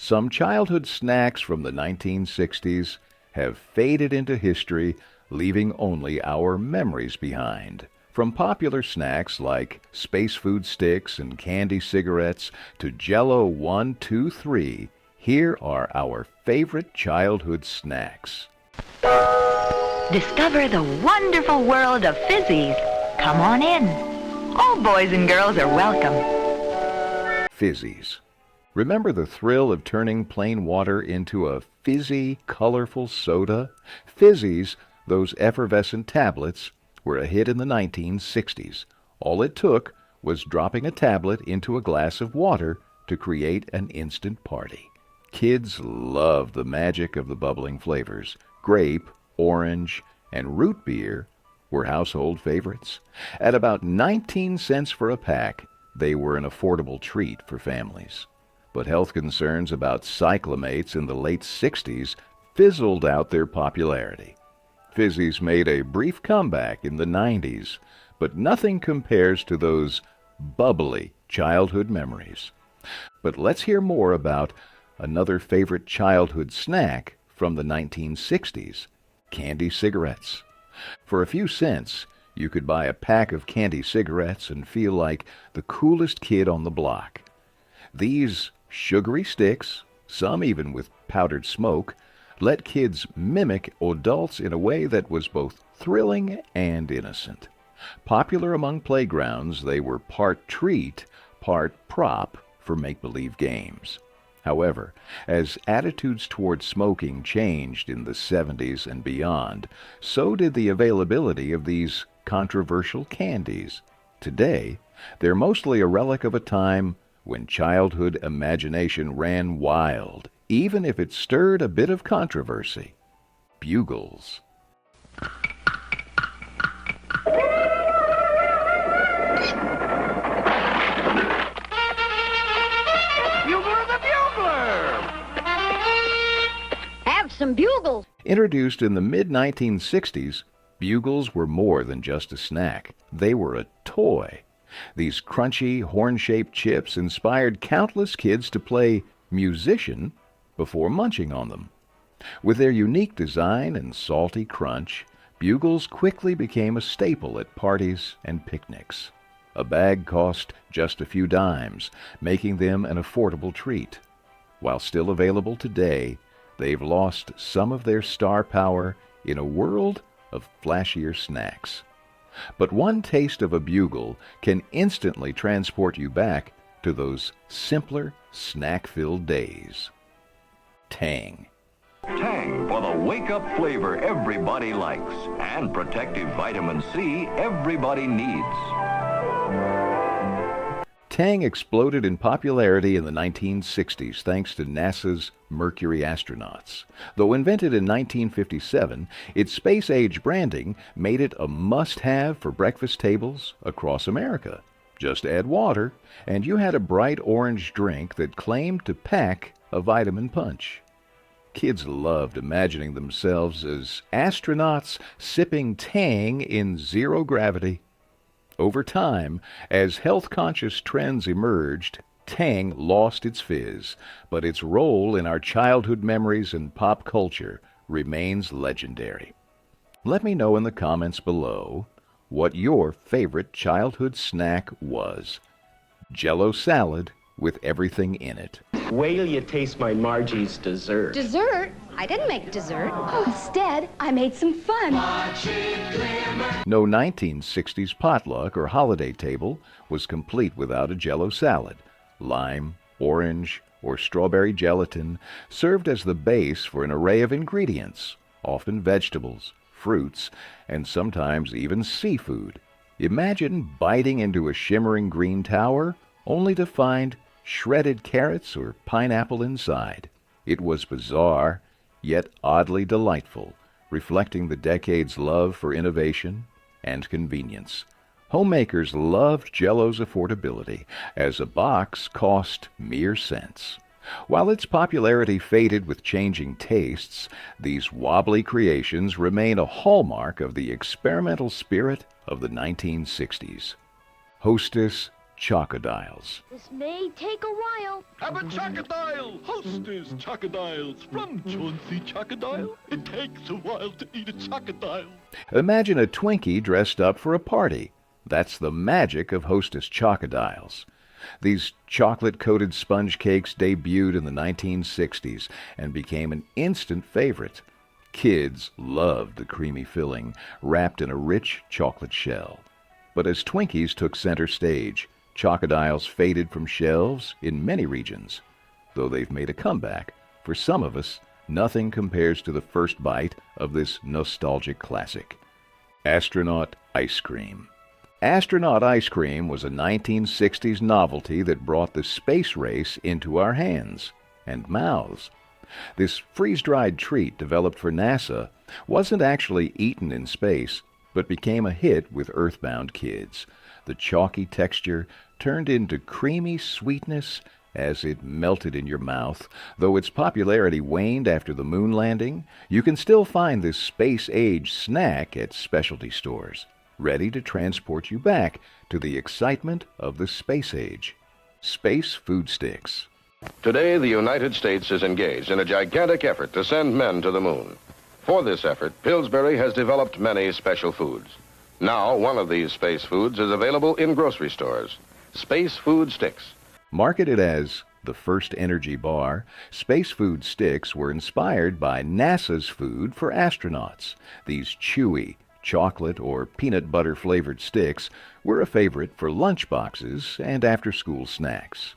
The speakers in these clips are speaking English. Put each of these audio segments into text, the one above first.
Some childhood snacks from the 1960s have faded into history, leaving only our memories behind. From popular snacks like space food sticks and candy cigarettes to Jell-O 1, 2, 3, here are our favorite childhood snacks. Discover the wonderful world of Fizzies. Come on in. All boys and girls are welcome. Fizzies. Remember the thrill of turning plain water into a fizzy, colorful soda? Fizzies, those effervescent tablets, were a hit in the 1960s. All it took was dropping a tablet into a glass of water to create an instant party. Kids loved the magic of the bubbling flavors. Grape, orange, and root beer were household favorites. At about 19 cents for a pack, they were an affordable treat for families. But health concerns about cyclamates in the late 60s fizzled out their popularity. Fizzies made a brief comeback in the 90s, but nothing compares to those bubbly childhood memories. But let's hear more about another favorite childhood snack from the 1960s, candy cigarettes. For a few cents, you could buy a pack of candy cigarettes and feel like the coolest kid on the block. These sugary sticks, some even with powdered smoke, let kids mimic adults in a way that was both thrilling and innocent. Popular among playgrounds, they were part treat, part prop for make-believe games. However, as attitudes toward smoking changed in the 70s and beyond, so did the availability of these controversial candies. Today, they're mostly a relic of a time when childhood imagination ran wild, even if it stirred a bit of controversy. Bugles. Some Bugles. Introduced in the mid-1960s, Bugles were more than just a snack. They were a toy. These crunchy, horn-shaped chips inspired countless kids to play musician before munching on them. With their unique design and salty crunch, Bugles quickly became a staple at parties and picnics. A bag cost just a few dimes, making them an affordable treat. While still available today, they've lost some of their star power in a world of flashier snacks. But one taste of a Bugle can instantly transport you back to those simpler, snack-filled days. Tang. Tang for the wake-up flavor everybody likes and protective vitamin C everybody needs. Tang exploded in popularity in the 1960s thanks to NASA's Mercury astronauts. Though invented in 1957, its space-age branding made it a must-have for breakfast tables across America. Just add water, and you had a bright orange drink that claimed to pack a vitamin punch. Kids loved imagining themselves as astronauts sipping Tang in zero gravity. Over time, as health-conscious trends emerged, Tang lost its fizz, but its role in our childhood memories and pop culture remains legendary. Let me know in the comments below what your favorite childhood snack was. Jell-O salad with everything in it. Wait till you taste my Margie's dessert. Dessert? I didn't make dessert. Instead, I made some fun. No 1960s potluck or holiday table was complete without a Jell-O salad. Lime, orange, or strawberry gelatin served as the base for an array of ingredients, often vegetables, fruits, and sometimes even seafood. Imagine biting into a shimmering green tower only to find shredded carrots or pineapple inside. It was bizarre, yet oddly delightful, reflecting the decade's love for innovation and convenience. Homemakers loved Jell-O's affordability, as a box cost mere cents. While its popularity faded with changing tastes, these wobbly creations remain a hallmark of the experimental spirit of the 1960s. Hostess Chocodiles. This may take a while. Have a chocodile! Hostess chocodiles from Chauncey Chocodile. It takes a while to eat a chocodile. Imagine a Twinkie dressed up for a party. That's the magic of Hostess Chocodiles. These chocolate-coated sponge cakes debuted in the 1960s and became an instant favorite. Kids loved the creamy filling, wrapped in a rich chocolate shell. But as Twinkies took center stage, Chocodiles faded from shelves in many regions. Though they've made a comeback, for some of us, nothing compares to the first bite of this nostalgic classic. Astronaut Ice Cream. Astronaut ice cream was a 1960s novelty that brought the space race into our hands and mouths. This freeze-dried treat developed for NASA wasn't actually eaten in space, but became a hit with Earthbound kids. The chalky texture turned into creamy sweetness as it melted in your mouth. Though its popularity waned after the moon landing, you can still find this space-age snack at specialty stores, ready to transport you back to the excitement of the space age. Space Food Sticks. Today, the United States is engaged in a gigantic effort to send men to the moon. For this effort, Pillsbury has developed many special foods. Now, one of these space foods is available in grocery stores. Space Food Sticks. Marketed as the first energy bar, Space Food Sticks were inspired by NASA's food for astronauts. These chewy, chocolate or peanut butter flavored sticks were a favorite for lunch boxes and after-school snacks.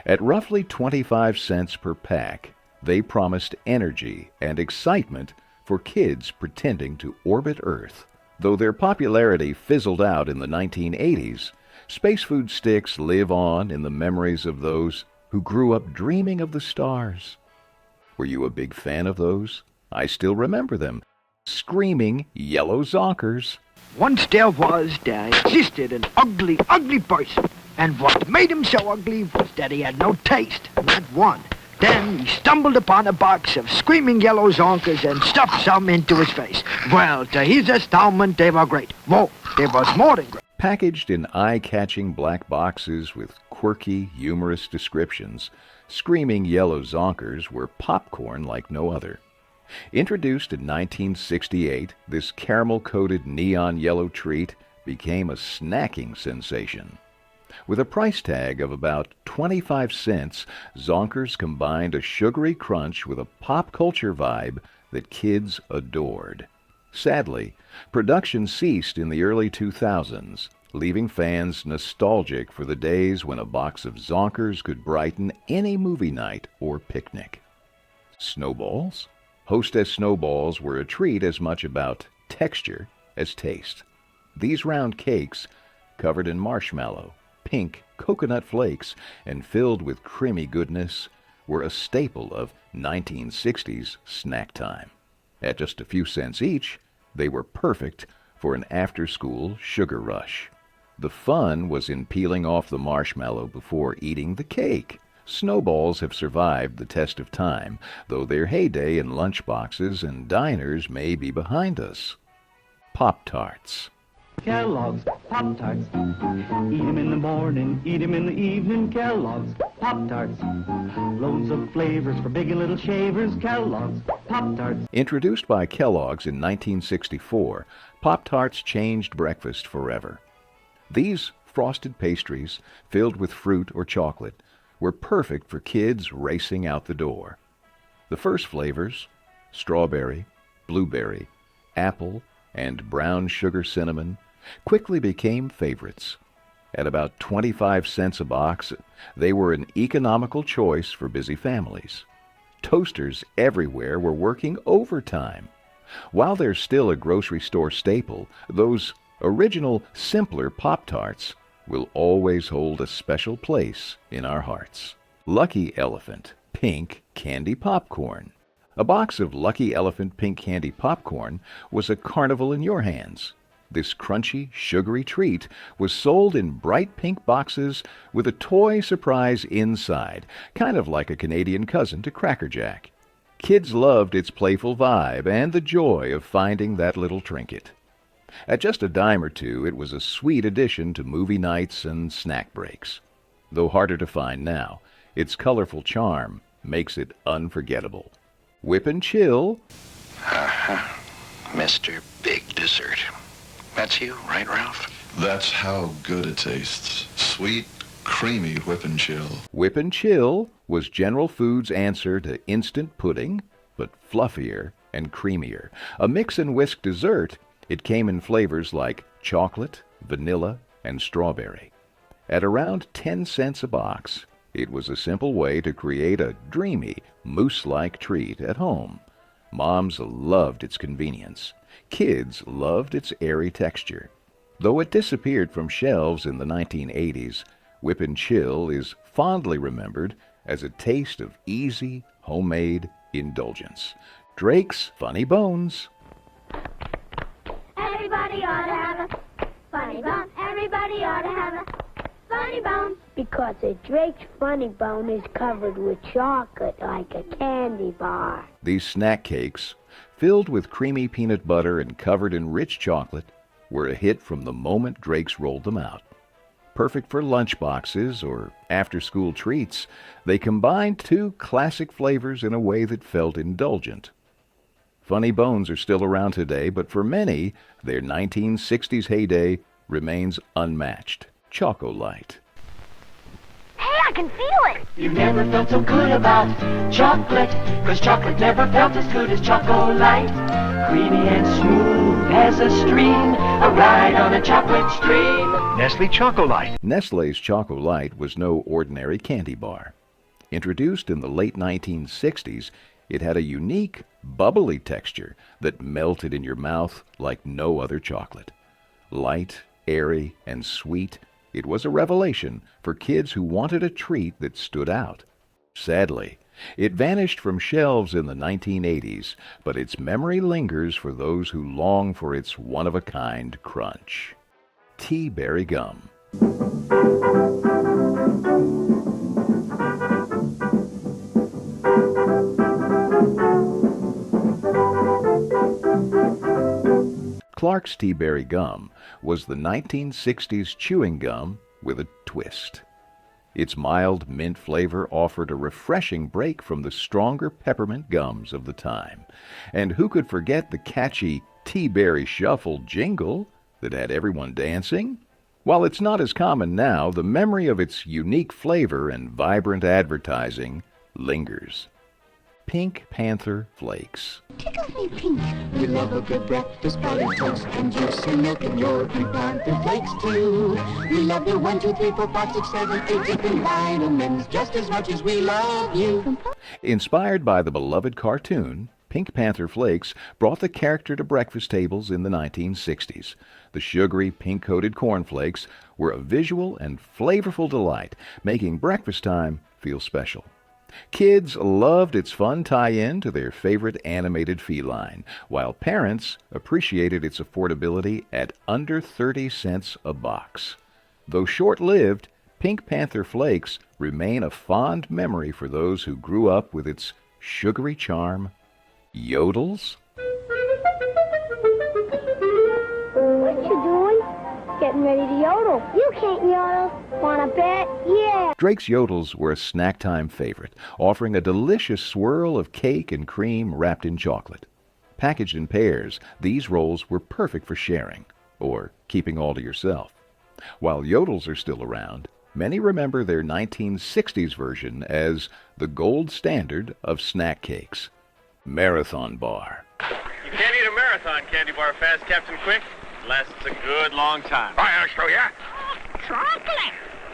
At roughly 25 cents per pack, they promised energy and excitement for kids pretending to orbit Earth. Though their popularity fizzled out in the 1980s, Space Food Sticks live on in the memories of those who grew up dreaming of the stars. Were you a big fan of those? I still remember them. Screaming yellow zonkers. Once there existed an ugly, ugly person. And what made him so ugly was that he had no taste, not one. Then he stumbled upon a box of screaming yellow zonkers and stuffed some into his face. Well, to his astoundment, they were great. Whoa, they was more than great. Packaged in eye-catching black boxes with quirky, humorous descriptions, screaming yellow zonkers were popcorn like no other. Introduced in 1968, this caramel-coated neon yellow treat became a snacking sensation. With a price tag of about 25 cents, Zonkers combined a sugary crunch with a pop culture vibe that kids adored. Sadly, production ceased in the early 2000s, leaving fans nostalgic for the days when a box of Zonkers could brighten any movie night or picnic. Snowballs? Hostess snowballs were a treat as much about texture as taste. These round cakes, covered in marshmallow, pink coconut flakes, and filled with creamy goodness, were a staple of 1960s snack time. At just a few cents each, they were perfect for an after-school sugar rush. The fun was in peeling off the marshmallow before eating the cake. Snowballs have survived the test of time, though their heyday in lunchboxes and diners may be behind us. Pop-Tarts. Kellogg's Pop-Tarts. Eat 'em in the morning, eat 'em in the evening. Kellogg's Pop-Tarts. Loads of flavors for big and little shavers. Kellogg's Pop-Tarts. Introduced by Kellogg's in 1964, Pop-Tarts changed breakfast forever. These frosted pastries, filled with fruit or chocolate, were perfect for kids racing out the door. The first flavors, strawberry, blueberry, apple, and brown sugar cinnamon, quickly became favorites. At about 25 cents a box, they were an economical choice for busy families. Toasters everywhere were working overtime. While they're still a grocery store staple, those original, simpler Pop-Tarts will always hold a special place in our hearts. Lucky Elephant Pink Candy Popcorn. A box of Lucky Elephant Pink Candy Popcorn was a carnival in your hands. This crunchy, sugary treat was sold in bright pink boxes with a toy surprise inside, kind of like a Canadian cousin to Cracker Jack. Kids loved its playful vibe and the joy of finding that little trinket. At just a dime or two, it was a sweet addition to movie nights and snack breaks. Though harder to find now, its colorful charm makes it unforgettable. Whip and Chill. Mr. Big Dessert. That's you, right, Ralph? That's how good it tastes. Sweet, creamy Whip and Chill. Whip and Chill was General Foods' answer to instant pudding, but fluffier and creamier. A mix and whisk dessert, it came in flavors like chocolate, vanilla, and strawberry. At around 10 cents a box, it was a simple way to create a dreamy, mousse-like treat at home. Moms loved its convenience. Kids loved its airy texture. Though it disappeared from shelves in the 1980s, Whip and Chill is fondly remembered as a taste of easy, homemade indulgence. Drake's Funny Bones. Everybody ought to have a funny bone. Everybody ought to have a funny bone. Because a Drake's funny bone is covered with chocolate like a candy bar. These snack cakes, filled with creamy peanut butter and covered in rich chocolate, were a hit from the moment Drake's rolled them out. Perfect for lunch boxes or after-school treats, they combined two classic flavors in a way that felt indulgent. Funny Bones are still around today, but for many, their 1960s heyday remains unmatched. Choco-Lite. Hey, I can feel it! You never felt so good about chocolate, 'cause chocolate never felt as good as Choco-Lite. Creamy and smooth as a stream, a ride on a chocolate stream. Nestle Choco-Lite. Nestle's Choco-Lite was no ordinary candy bar. Introduced in the late 1960s, it had a unique, bubbly texture that melted in your mouth like no other chocolate. Light, airy, and sweet, it was a revelation for kids who wanted a treat that stood out. Sadly, it vanished from shelves in the 1980s, but its memory lingers for those who long for its one-of-a-kind crunch. Tea Berry Gum. Clark's Tea Berry Gum was the 1960s chewing gum with a twist. Its mild mint flavor offered a refreshing break from the stronger peppermint gums of the time. And who could forget the catchy Tea Berry Shuffle jingle that had everyone dancing? While it's not as common now, the memory of its unique flavor and vibrant advertising lingers. Pink Panther Flakes. Tickles me pink. We love a good breakfast, butter toast, and juice and milk, and your Pink Panther Flakes too. We love your 1, 2, 3, 4, 5, 6, 7, 8 different vitamins just as much as we love you. Inspired by the beloved cartoon, Pink Panther Flakes brought the character to breakfast tables in the 1960s. The sugary, pink-coated cornflakes were a visual and flavorful delight, making breakfast time feel special. Kids loved its fun tie-in to their favorite animated feline, while parents appreciated its affordability at under 30 cents a box. Though short-lived, Pink Panther Flakes remain a fond memory for those who grew up with its sugary charm. Yodels? What you doing? Getting ready to yodel. You can't yodel. Wanna bet? Yeah. Drake's Yodels were a snack time favorite, offering a delicious swirl of cake and cream wrapped in chocolate. Packaged in pairs, these rolls were perfect for sharing, or keeping all to yourself. While Yodels are still around, many remember their 1960s version as the gold standard of snack cakes. Marathon Bar. You can't eat a marathon candy bar fast, Captain Quick. Lasts a good long time. I'll show you. Chocolate.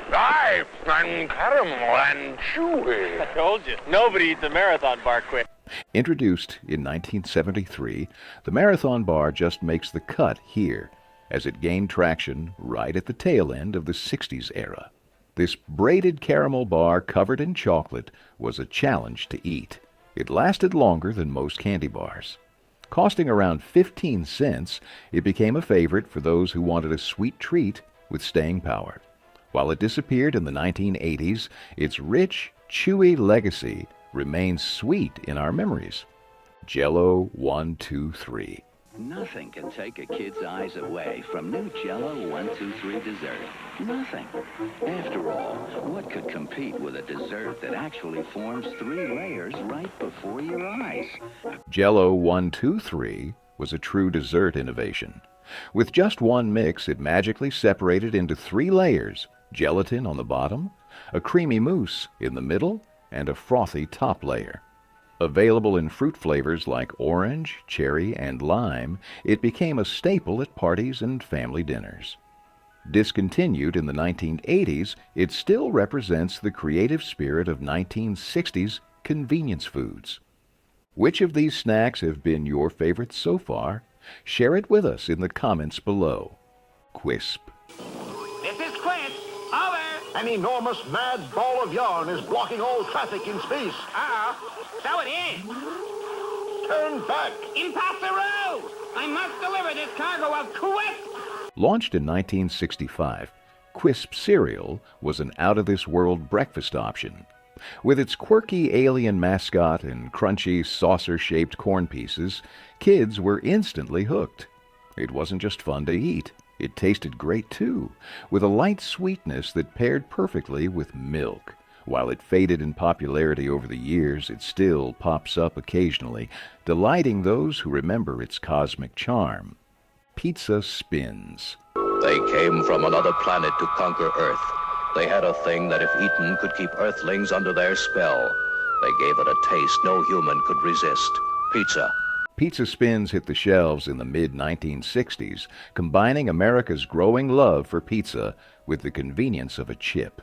Rice and caramel and chewy. I told you, nobody eats a marathon bar quick. Introduced in 1973, the Marathon Bar just makes the cut here, as it gained traction right at the tail end of the 60s era. This braided caramel bar covered in chocolate was a challenge to eat. It lasted longer than most candy bars. Costing around 15 cents, it became a favorite for those who wanted a sweet treat with staying power. While it disappeared in the 1980s, its rich, chewy legacy remains sweet in our memories. Jell-O 1, 2, 3. Nothing can take a kid's eyes away from new Jell-O 1, 2, 3 dessert. Nothing. After all, what could compete with a dessert that actually forms 3 layers right before your eyes? Jell-O 1, 2, 3 was a true dessert innovation. With just one mix, it magically separated into 3 layers: gelatin on the bottom, a creamy mousse in the middle, and a frothy top layer. Available in fruit flavors like orange, cherry, and lime, it became a staple at parties and family dinners. Discontinued in the 1980s, it still represents the creative spirit of 1960s convenience foods. Which of these snacks have been your favorite so far? Share it with us in the comments below. Quisp. This is Quint. Over. An enormous mad ball of yarn is blocking all traffic in space. So it is. Turn back. Impossible! I must deliver this cargo of Quisp. Launched in 1965, Quisp cereal was an out-of-this-world breakfast option. With its quirky alien mascot and crunchy saucer-shaped corn pieces, kids were instantly hooked. It wasn't just fun to eat. It tasted great too, with a light sweetness that paired perfectly with milk. While it faded in popularity over the years, it still pops up occasionally, delighting those who remember its cosmic charm. Pizza Spins. They came from another planet to conquer Earth. They had a thing that if eaten could keep Earthlings under their spell. They gave it a taste no human could resist. Pizza. Pizza Spins hit the shelves in the mid-1960s, combining America's growing love for pizza with the convenience of a chip.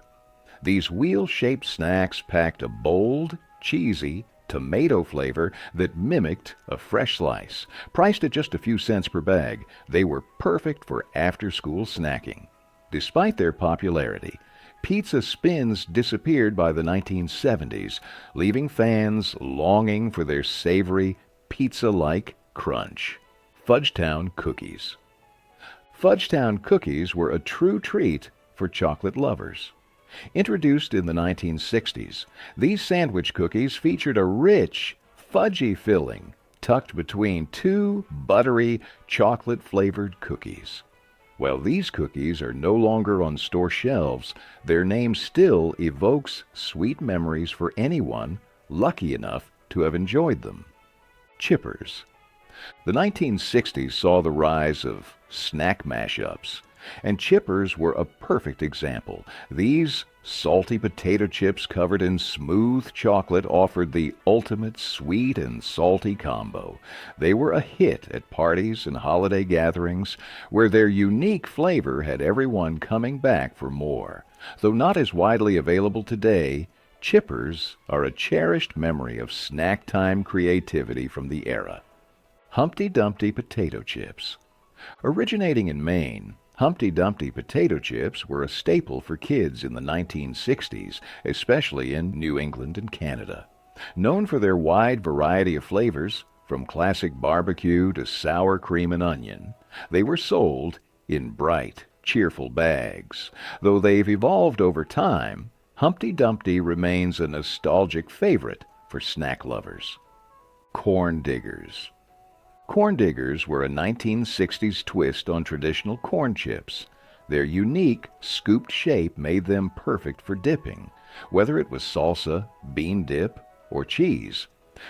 These wheel-shaped snacks packed a bold, cheesy, tomato flavor that mimicked a fresh slice. Priced at just a few cents per bag, they were perfect for after-school snacking. Despite their popularity, Pizza Spins disappeared by the 1970s, leaving fans longing for their savory, pizza-like crunch. Fudgetown Cookies. Fudgetown cookies were a true treat for chocolate lovers. Introduced in the 1960s, these sandwich cookies featured a rich, fudgy filling tucked between 2 buttery, chocolate-flavored cookies. While these cookies are no longer on store shelves, their name still evokes sweet memories for anyone lucky enough to have enjoyed them. Chippers. The 1960s saw the rise of snack mashups, and chippers were a perfect example. These salty potato chips covered in smooth chocolate offered the ultimate sweet and salty combo. They were a hit at parties and holiday gatherings, where their unique flavor had everyone coming back for more. Though not as widely available today, chippers are a cherished memory of snack time creativity from the era. Humpty Dumpty potato chips. Originating in Maine, Humpty Dumpty potato chips were a staple for kids in the 1960s, especially in New England and Canada. Known for their wide variety of flavors, from classic barbecue to sour cream and onion, they were sold in bright, cheerful bags. Though they've evolved over time, Humpty Dumpty remains a nostalgic favorite for snack lovers. Corn Diggers. Corn Diggers were a 1960s twist on traditional corn chips. Their unique, scooped shape made them perfect for dipping, whether it was salsa, bean dip, or cheese.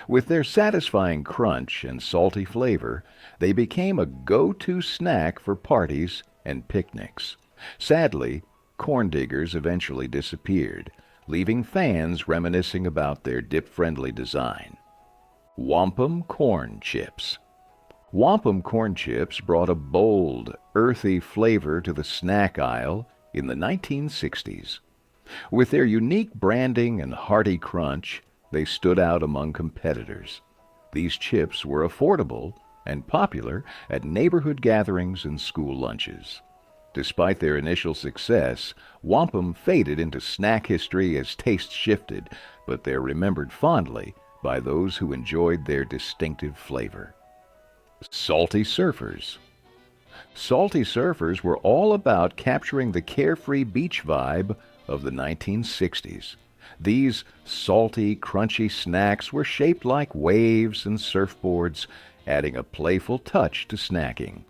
With their satisfying crunch and salty flavor, they became a go-to snack for parties and picnics. Sadly, Corn Diggers eventually disappeared, leaving fans reminiscing about their dip-friendly design. Wampum Corn Chips. Wampum corn chips brought a bold, earthy flavor to the snack aisle in the 1960s. With their unique branding and hearty crunch, they stood out among competitors. These chips were affordable and popular at neighborhood gatherings and school lunches. Despite their initial success, wampum faded into snack history as tastes shifted, but they're remembered fondly by those who enjoyed their distinctive flavor. Salty Surfers. Salty Surfers were all about capturing the carefree beach vibe of the 1960s. These salty, crunchy snacks were shaped like waves and surfboards adding a playful touch to snacking.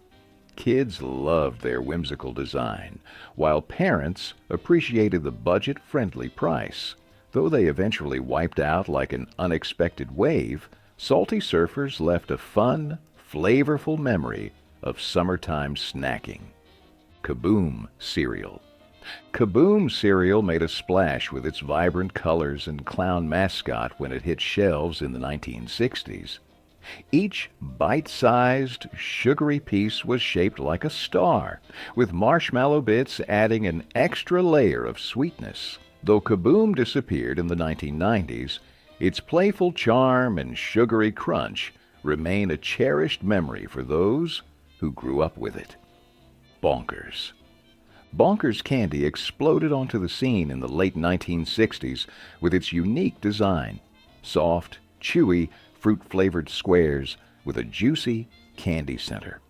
Kids loved their whimsical design, while parents appreciated the budget-friendly price. Though they eventually wiped out like an unexpected wave, Salty Surfers left a fun, flavorful memory of summertime snacking. Kaboom cereal. Kaboom cereal made a splash with its vibrant colors and clown mascot when it hit shelves in the 1960s. Each bite-sized, sugary piece was shaped like a star, with marshmallow bits adding an extra layer of sweetness. Though Kaboom disappeared in the 1990s, its playful charm and sugary crunch remain a cherished memory for those who grew up with it. Bonkers. Bonkers candy exploded onto the scene in the late 1960s with its unique design. Soft, chewy, fruit-flavored squares with a juicy candy center.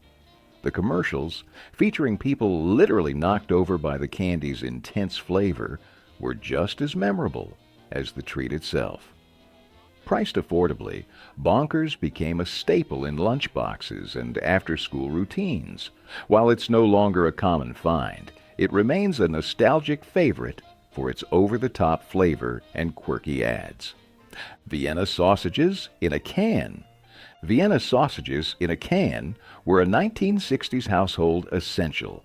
The commercials, featuring people literally knocked over by the candy's intense flavor, were just as memorable as the treat itself. Priced affordably, Bonkers became a staple in lunchboxes and after-school routines. While it's no longer a common find, it remains a nostalgic favorite for its over-the-top flavor and quirky ads. Vienna sausages in a can. Vienna sausages in a can were a 1960s household essential.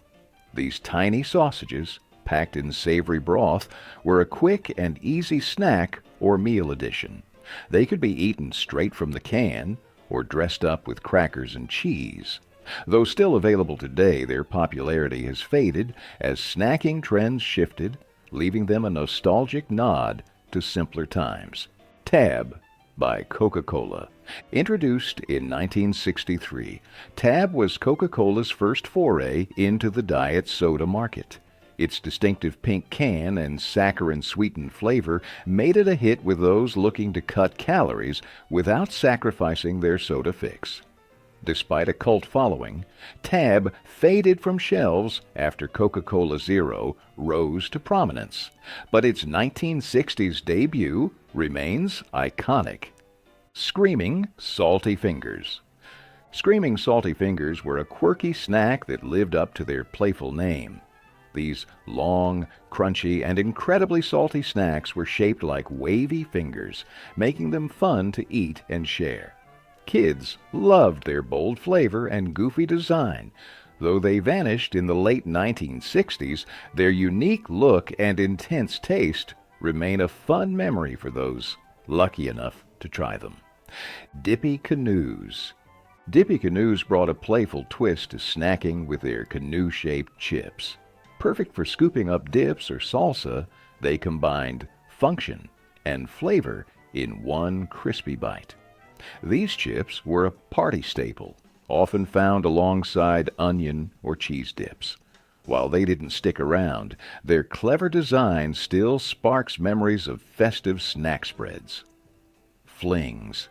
These tiny sausages, packed in savory broth, were a quick and easy snack or meal addition. They could be eaten straight from the can or dressed up with crackers and cheese. Though still available today, their popularity has faded as snacking trends shifted, leaving them a nostalgic nod to simpler times. Tab by Coca-Cola. Introduced in 1963, Tab was Coca-Cola's first foray into the diet soda market. Its distinctive pink can and saccharin-sweetened flavor made it a hit with those looking to cut calories without sacrificing their soda fix. Despite a cult following, Tab faded from shelves after Coca-Cola Zero rose to prominence, but its 1960s debut remains iconic. Screaming Salty Fingers. Screaming Salty Fingers were a quirky snack that lived up to their playful name. These long, crunchy, and incredibly salty snacks were shaped like wavy fingers, making them fun to eat and share. Kids loved their bold flavor and goofy design. Though they vanished in the late 1960s, their unique look and intense taste remain a fun memory for those lucky enough to try them. Dippy Canoes. Dippy Canoes brought a playful twist to snacking with their canoe-shaped chips. Perfect for scooping up dips or salsa, they combined function and flavor in one crispy bite. These chips were a party staple, often found alongside onion or cheese dips. While they didn't stick around, their clever design still sparks memories of festive snack spreads. Flings.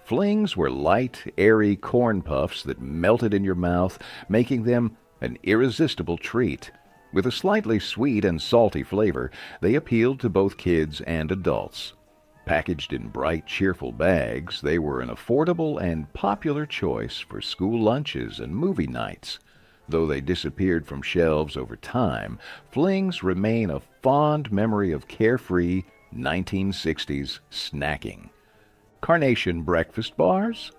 Flings were light, airy corn puffs that melted in your mouth, making them an irresistible treat. With a slightly sweet and salty flavor, they appealed to both kids and adults. Packaged in bright, cheerful bags, they were an affordable and popular choice for school lunches and movie nights. Though they disappeared from shelves over time, Flings remain a fond memory of carefree 1960s snacking. Carnation Breakfast Bars.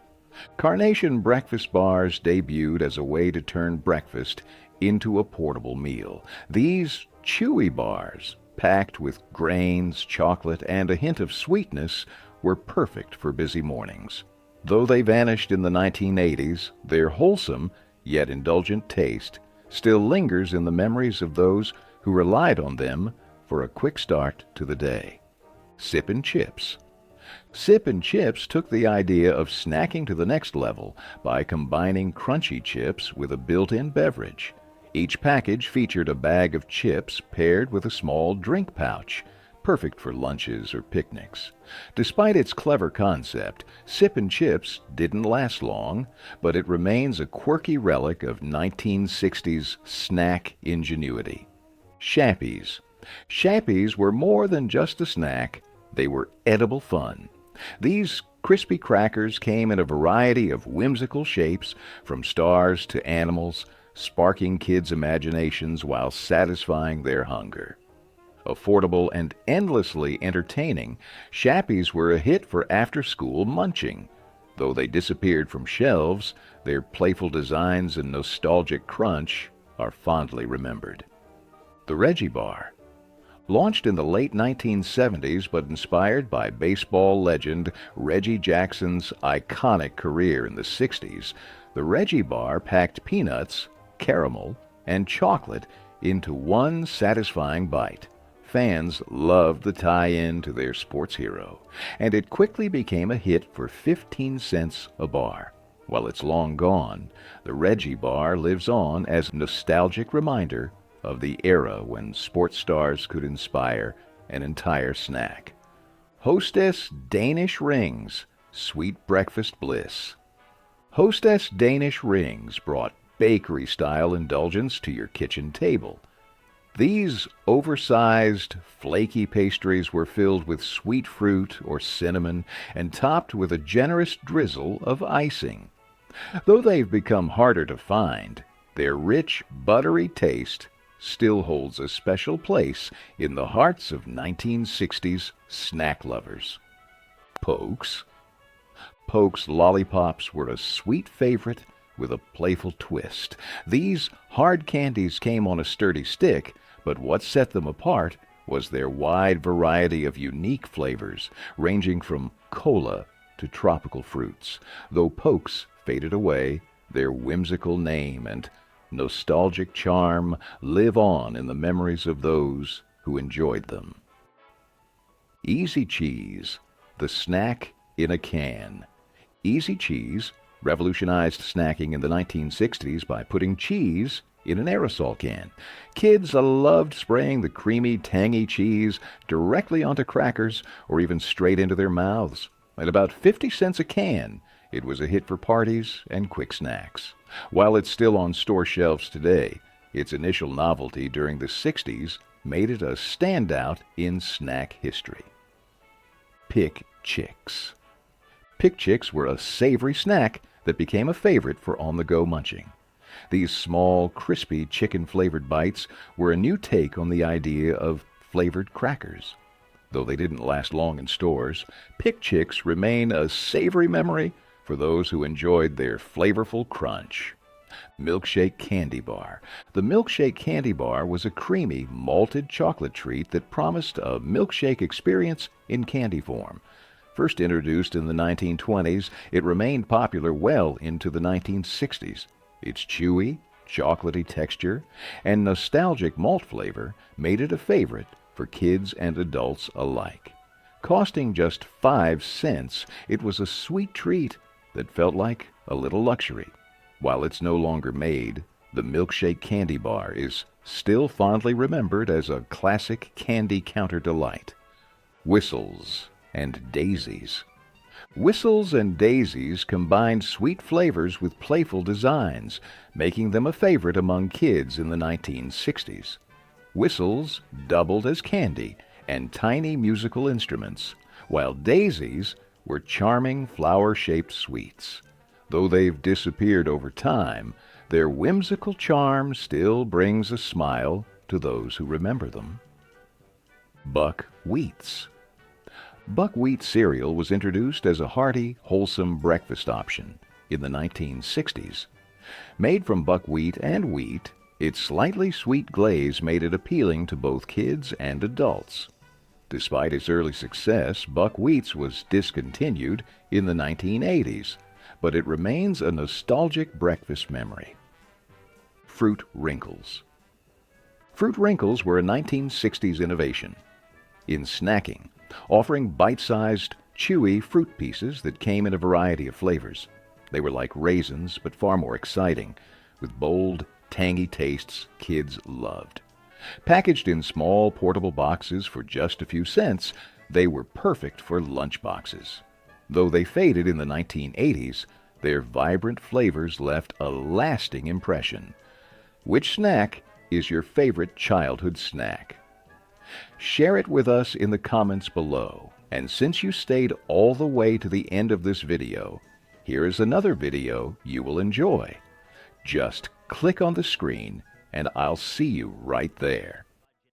Carnation Breakfast Bars debuted as a way to turn breakfast into a portable meal. These chewy bars, packed with grains, chocolate, and a hint of sweetness, were perfect for busy mornings. Though they vanished in the 1980s, their wholesome yet indulgent taste still lingers in the memories of those who relied on them for a quick start to the day. Sippin' Chips. Sippin' Chips took the idea of snacking to the next level by combining crunchy chips with a built-in beverage. Each package featured a bag of chips paired with a small drink pouch, perfect for lunches or picnics. Despite its clever concept, Sippin' Chips didn't last long, but it remains a quirky relic of 1960s snack ingenuity. Shappies. Shappies were more than just a snack. They were edible fun. These crispy crackers came in a variety of whimsical shapes, from stars to animals, sparking kids' imaginations while satisfying their hunger. Affordable and endlessly entertaining, Shappies were a hit for after-school munching. Though they disappeared from shelves, their playful designs and nostalgic crunch are fondly remembered. The Reggie Bar. Launched in the late 1970s but inspired by baseball legend Reggie Jackson's iconic career in the 60s, the Reggie Bar packed peanuts, caramel, and chocolate into one satisfying bite. Fans loved the tie-in to their sports hero, and it quickly became a hit for 15 cents a bar. While it's long gone, the Reggie Bar lives on as a nostalgic reminder of the era when sports stars could inspire an entire snack. Hostess Danish Rings, sweet breakfast bliss. Hostess Danish Rings brought bakery-style indulgence to your kitchen table. These oversized, flaky pastries were filled with sweet fruit or cinnamon and topped with a generous drizzle of icing. Though they've become harder to find, their rich, buttery taste still holds a special place in the hearts of 1960s snack lovers. Pokes. Pokes lollipops were a sweet favorite with a playful twist. These hard candies came on a sturdy stick, but what set them apart was their wide variety of unique flavors, ranging from cola to tropical fruits. Though Pokes faded away, their whimsical name and nostalgic charm live on in the memories of those who enjoyed them. Easy Cheese, the snack in a can. Easy Cheese revolutionized snacking in the 1960s by putting cheese in an aerosol can. Kids loved spraying the creamy, tangy cheese directly onto crackers or even straight into their mouths. At about 50 cents a can, it was a hit for parties and quick snacks. While it's still on store shelves today, its initial novelty during the 60s made it a standout in snack history. Pick Chicks. Pick Chicks were a savory snack that became a favorite for on-the-go munching. These small, crispy, chicken-flavored bites were a new take on the idea of flavored crackers. Though they didn't last long in stores, Pick Chicks remain a savory memory for those who enjoyed their flavorful crunch. Milkshake Candy Bar. The Milkshake Candy Bar was a creamy, malted chocolate treat that promised a milkshake experience in candy form. First introduced in the 1920s, it remained popular well into the 1960s. Its chewy, chocolatey texture and nostalgic malt flavor made it a favorite for kids and adults alike. Costing just 5 cents, it was a sweet treat that felt like a little luxury. While it's no longer made, the Milkshake Candy Bar is still fondly remembered as a classic candy counter delight. Whistles and Daisies. Whistles and Daisies combined sweet flavors with playful designs, making them a favorite among kids in the 1960s. Whistles doubled as candy and tiny musical instruments, while Daisies were charming flower-shaped sweets. Though they've disappeared over time, their whimsical charm still brings a smile to those who remember them. Buckwheats. Buckwheat cereal was introduced as a hearty, wholesome breakfast option in the 1960s. Made from buckwheat and wheat, its slightly sweet glaze made it appealing to both kids and adults. Despite its early success, Buckwheats was discontinued in the 1980s, but it remains a nostalgic breakfast memory. Fruit Wrinkles. Fruit Wrinkles were a 1960s innovation in snacking, offering bite-sized, chewy fruit pieces that came in a variety of flavors. They were like raisins, but far more exciting, with bold, tangy tastes kids loved. Packaged in small, portable boxes for just a few cents, they were perfect for lunch boxes. Though they faded in the 1980s, their vibrant flavors left a lasting impression. Which snack is your favorite childhood snack? Share it with us in the comments below. And since you stayed all the way to the end of this video, here is another video you will enjoy. Just click on the screen and I'll see you right there.